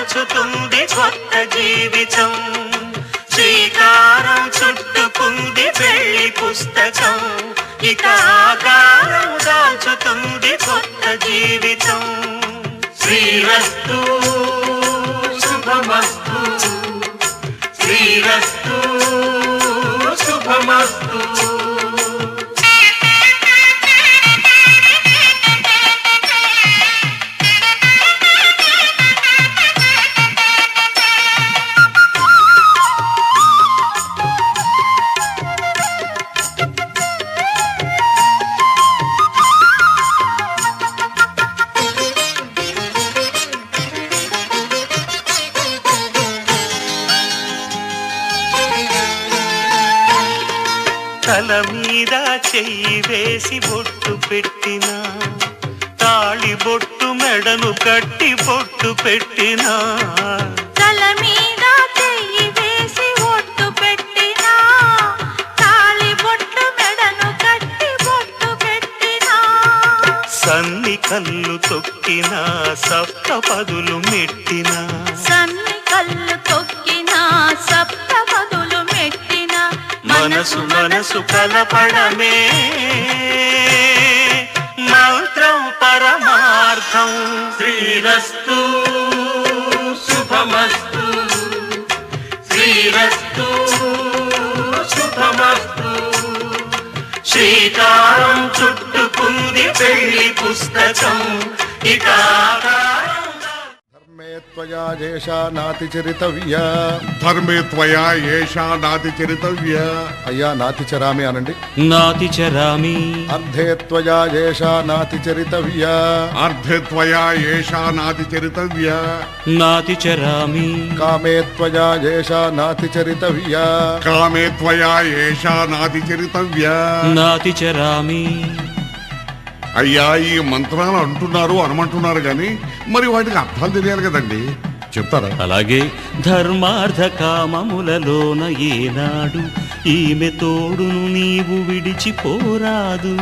దాచుతుంది కొత్త జీవితం. శ్రీకారం చుట్టుకుంది పెళ్లి పుస్తకం, ఇక ఆకారం దాచుతుంది కొత్త జీవితం. శ్రీరస్తు శుభమస్తు, శ్రీరస్తు శుభమస్తు. తల మీద చెయ్యి వేసి బొట్టు పెట్టినా, తాళి బొట్టు మెడను కట్టి బొట్టు పెట్టినా. తల మీద చెయ్యి వేసి బొట్టు పెట్టినా, తాళి బొట్టు మెడను కట్టి బొట్టు పెట్టినా. సన్ని కళ్ళు తొక్కినా, సప్త పదులు మెట్టినా. సన్ని కళ్ళు తొక్కినా, సప్త పదులు మెట్టినా. మనసు మనసు కలపడమే మంత్రం పరమార్థం. శ్రీరస్తు శుభమస్తు, శ్రీరస్తు శుభమస్తు. శ్రీకారం చుట్టుకుంది పెళ్లి పుస్తకం, ఇక ధర్మే త్వయా ఏషా నాతి చరితవ్య. ధర్మే త్వయా ఏషా నాతి చరితవ్య. అయ్యా నాతి చరామి అనండి. నాతి చరామి. అర్ధే త్వయా ఏషా నాతి చరితవ్య. అర్ధే త్వయా ఏషా నాతి చరితవ్య. నాతి చరామి. కామే త్వయా ఏషా నాతి చరితవ్య. కామే త్వయా ఏషా నాతి చరితవ్య. నాతి చరామి. అయ్యా ఈ మంత్రాలు అంటున్నారు అనమంటున్నారు గాని మరి వాటికి అర్థాలు తెలియాలి కదండి, చెప్తారా? అలాగే ధర్మార్థ కామములలోన ఏనాడు ఈమె తోడును నీవు విడిచిపోరాదు.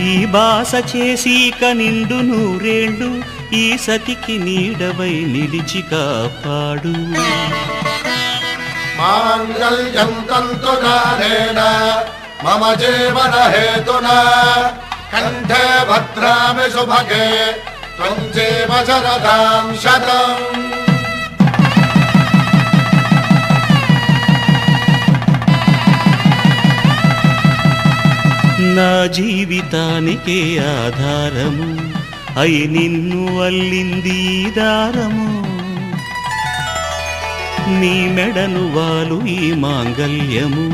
ఈ బాస చేసి కనిండు నూరేళ్ళు ఈ సతికి నీడవై నిలిచి కాపాడు. మాంగళ్యం తంతునానేన మమ జీవన హేతునా కంఠే భద్రామి శుభగే త్వం జీవ శరదాం శతం. నా జీవితానికే ఆధారము అయి నిన్ను అల్లింది దారము. నీ మెడను వాలు ఈ మాంగళ్యము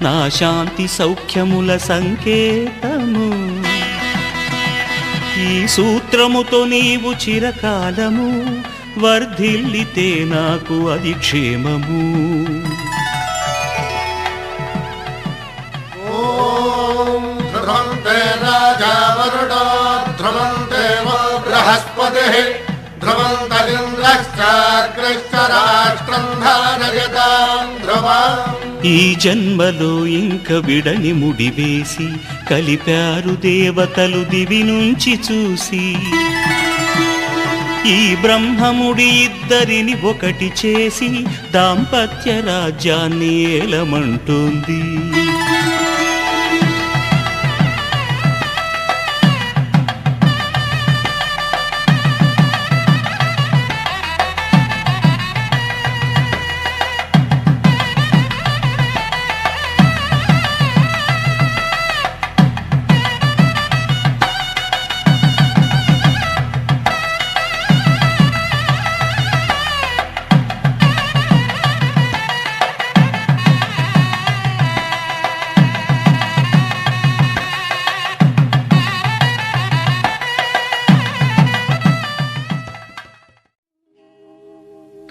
నా శాంతి సౌఖ్యముల సంకేతము. ఈ సూత్రముతో నీవు చిరకాలము వర్ధిల్లితే నాకు అది క్షేమము. ఓం ధ్రువంతే రాజా వరుణో ధ్రువంతే బృహస్పతిః ధ్రువంతరింద్రశ్చాగ్రశ్చ రాష్ట్రం ధారయతాం ధ్రువం. ఈ జన్మలో ఇంక విడని ముడివేసి కలిపారు దేవతలు దివి నుంచి చూసి. ఈ బ్రహ్మముడి ఇద్దరిని ఒకటి చేసి దాంపత్య రాజ్యాన్ని ఏలమంటుంది.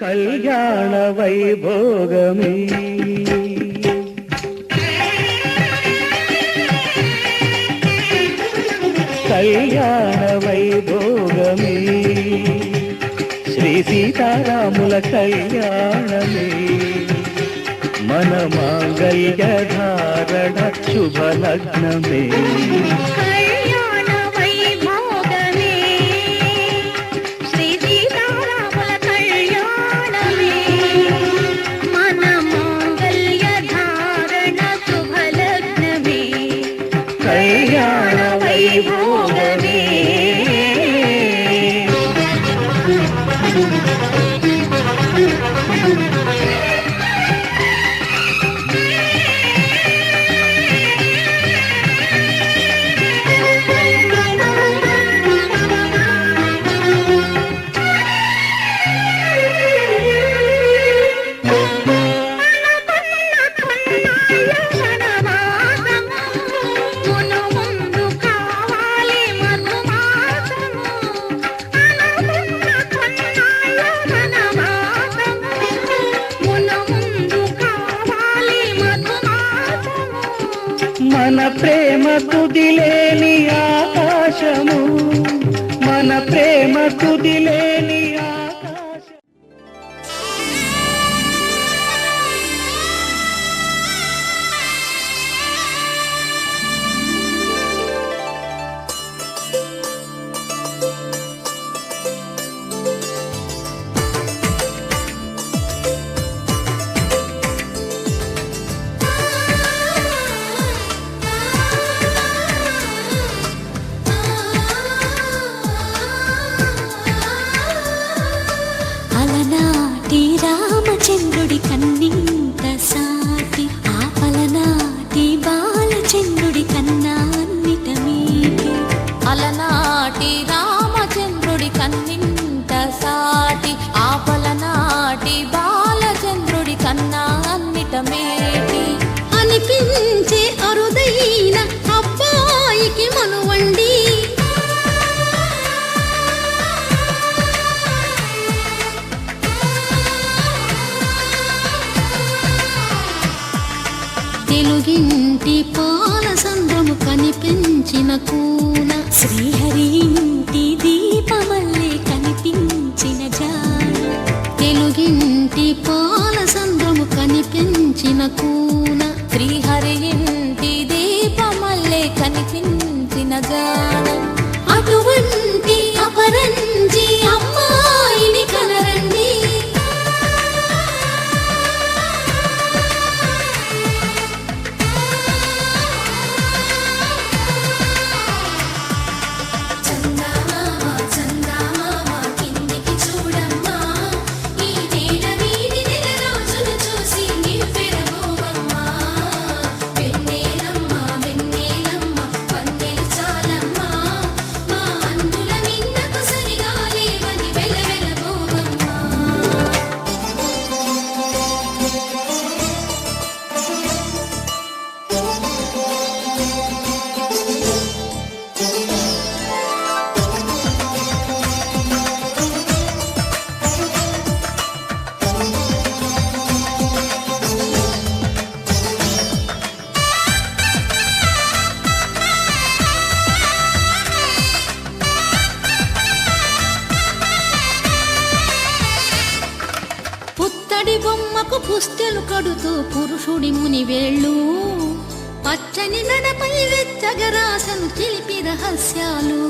కళ్యాణ వైభోగమే కళ్యాణ వైభోగమే శ్రీ సీతారాముల కళ్యాణమే మన మాంగళ్య ధారణ శుభలగ్నమే. కళ్యాణ వైభోగమే శ్రీ సీతారాముల మన ప్రేమ తుదిలేని ఆకాశము, మన ప్రేమ తుదిలేని ఆకాశం. అలనాటి రామచంద్రుడి కన్నింత సాటి, ఆపలనాటి బాలచంద్రుడి కన్నా అన్నిట మీటి. అలనాటి రామచంద్రుడి కన్నింత సాటి, ఆపలనాటి బాలచంద్రుడి కన్నా అన్నిట మేటి. అనిపించే అరుదైన అబ్బాయికి మనువండి, తెలుగింటి పాలసంద్రము కనిపించిన కూన, శ్రీహరి ఇంటి దీపమల్లే కనిపించిన జాన. తెలుగింటి పాలసంద్రము కనిపించిన కూన, శ్రీహరి ఇంటి దీపమల్లే కనిపించిన జాన. అటువంటి అపరంజి అమ్మాయిని కనరండి. పుత్తడి బొమ్మకు పుస్తెలు కడుతూ పురుషుడి ముని వేళ్ళు, పచ్చని నడపై వెచ్చగరాసను చిలిపి రహస్యాలు.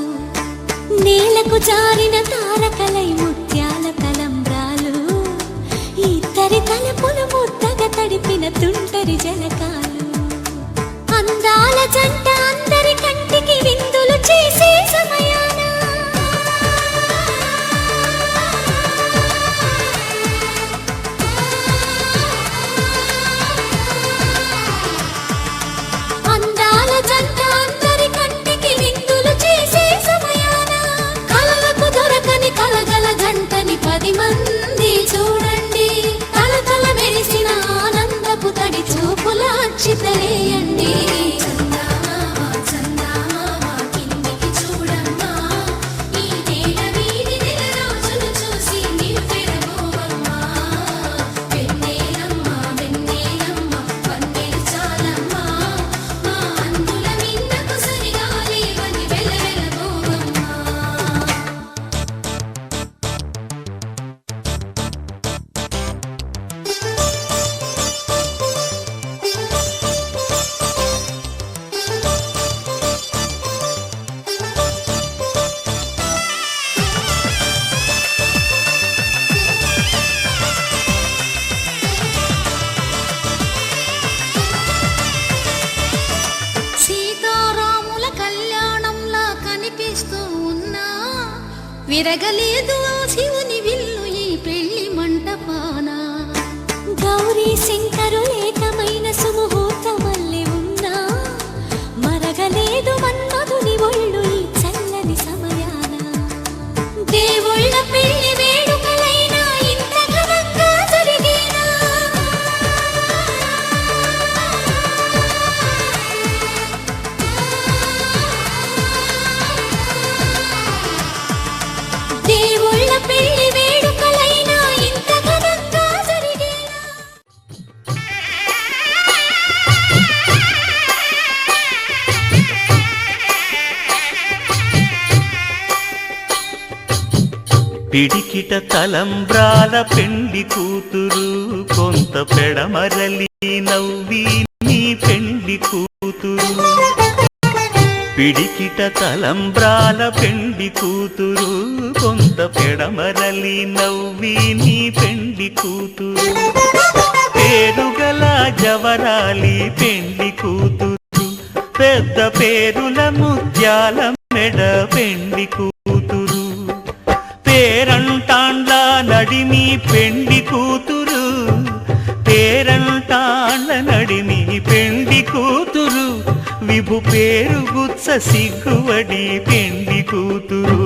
నేలకు జారిన తారకలై ముత్యాల తలంబ్రాలు, ఇద్దరి తలపులు ముద్దగా తడిపిన తుంటరి జలకాలు. అందాల జంట అందరి కంటికి విందులు చేసే సమయాన, అందాల జంట అందరి కంటికి విందులు చేసే సమయాన, కలలకు దొరకని కలగల జంటని 10 మంది చూడండి. తలతల మెరిసిన ఆనందపు తడి చూపుల అచ్చితలేయండి. విరగలేదు ఆ శివుని విల్లు ఈ పెళ్లి మంటపాన. గౌరీ శంకరు ఏకమైన సుముహూర్తమల్లె ఉన్నా, మరగలేదు మన్మధుని ఒళ్ళు ఈ చల్లని సమయాన. దేవుళ్ళ పెళ్లి వేడుకలైనా ఇంత ఘనంగా జరిగేనా? దేవుళ్ళ పెళ్లి వేడుకలైనా ఇంత ఘనంగా జరిగేనా? పిడికిట తలంబ్రాల పెండి కూతురు కొంత పెడమరలి నవ్వి నీ పెండి కూతురు పిడికిట తలంబ్రాల పెండి కూతురు కొంత పెడమరలి నవ్వి నీ పెండి కూతురు పేరుగల జవరాలి పెండి కూతురు పెద్ద పేరుల ముత్యాల మెడ పెండి కూతురు పేరంటాండ్ల నడిమి పెండి కూతురు పేరంటాండ్ల నడిమి పెండి కూతురు విభు పేరు గుత్స సిగ్గువడి పెండి కూతురు